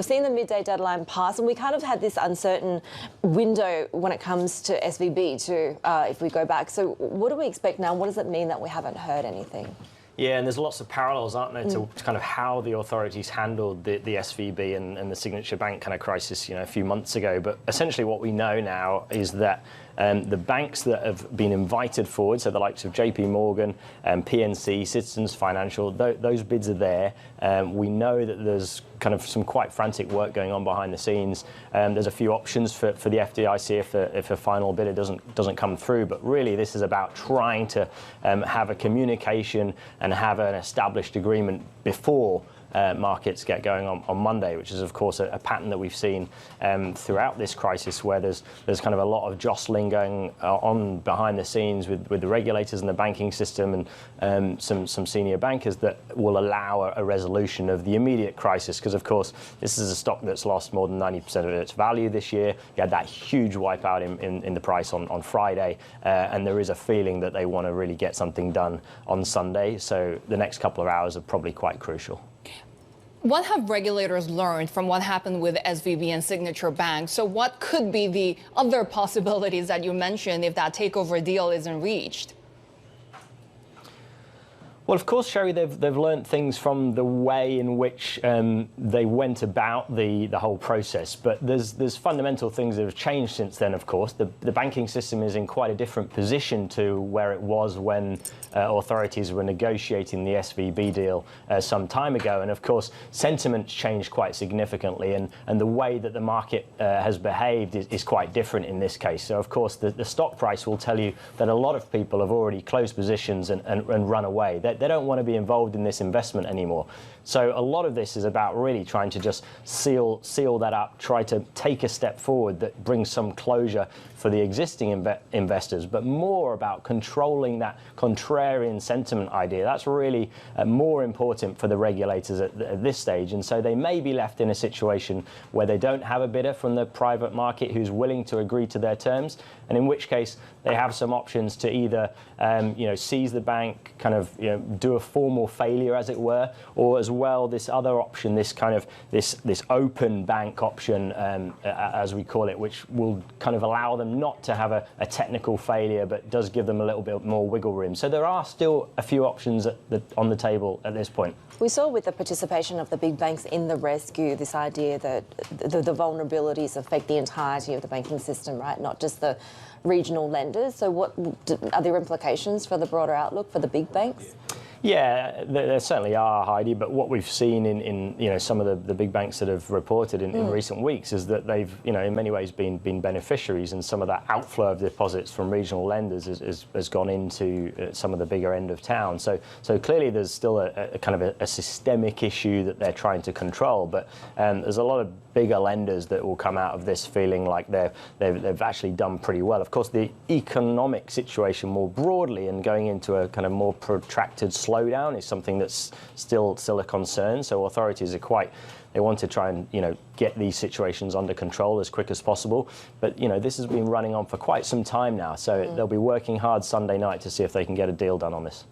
We've seen the midday deadline pass, and we kind of had this uncertain window when it comes to SVB too, if we go back. So what do we expect now? What does it mean that we haven't heard anything? Yeah, and there's lots of parallels, aren't there, to kind of how the authorities handled the SVB and the Signature Bank kind of crisis, a few months ago. But essentially what we know now is that the banks that have been invited forward, so the likes of JP Morgan, PNC, Citizens Financial, those bids are there. We know that there's kind of some quite frantic work going on behind the scenes. There's a few options for the FDIC if a final bidder doesn't come through. But really, this is about trying to have a communication and have an established agreement before markets get going on Monday, which is, of course, a pattern that we've seen throughout this crisis, where there's kind of a lot of jostling going on behind the scenes with the regulators and the banking system and some senior bankers that will allow a resolution of the immediate crisis. Because, of course, this is a stock that's lost more than 90% of its value this year. You had that huge wipeout in the price on Friday, and there is a feeling that they want to really get something done on Sunday. So the next couple of hours are probably quite crucial. What have regulators learned from what happened with SVB and Signature Bank? So what could be the other possibilities that you mentioned if that takeover deal isn't reached? Well, of course, Sherry, they've learned things from the way in which they went about the whole process. But there's fundamental things that have changed since then, of course. The banking system is in quite a different position to where it was when authorities were negotiating the SVB deal some time ago. And, of course, sentiment's changed quite significantly. And the way that the market has behaved is quite different in this case. So, of course, the stock price will tell you that a lot of people have already closed positions and run away. They don't want to be involved in this investment anymore. So a lot of this is about really trying to just seal that up, try to take a step forward that brings some closure for the existing investors, but more about controlling that contrarian sentiment idea. That's really more important for the regulators at this stage. And so they may be left in a situation where they don't have a bidder from the private market who's willing to agree to their terms, and in which case they have some options to either seize the bank, kind of do a formal failure, as it were, or as well this other option, this kind of this open bank option, as we call it, which will kind of allow them not to have a technical failure, but does give them a little bit more wiggle room. So there are still a few options on the table at this point. We saw with the participation of the big banks in the rescue this idea that the vulnerabilities affect the entirety of the banking system, right? Not just the regional lenders. So what are there implications for the broader outlook for the big banks? Yeah, there certainly are, Heidi, but what we've seen in some of the big banks that have reported in recent weeks is that they've in many ways been beneficiaries, and some of that outflow of deposits from regional lenders has gone into some of the bigger end of town. So clearly there's still a kind of a systemic issue that they're trying to control, but there's a lot of bigger lenders that will come out of this feeling like they've actually done pretty well. Of course, the economic situation more broadly and going into a kind of more protracted slowdown is something that's still a concern. So authorities they want to try and get these situations under control as quick as possible. But this has been running on for quite some time now, so they'll be working hard Sunday night to see if they can get a deal done on this.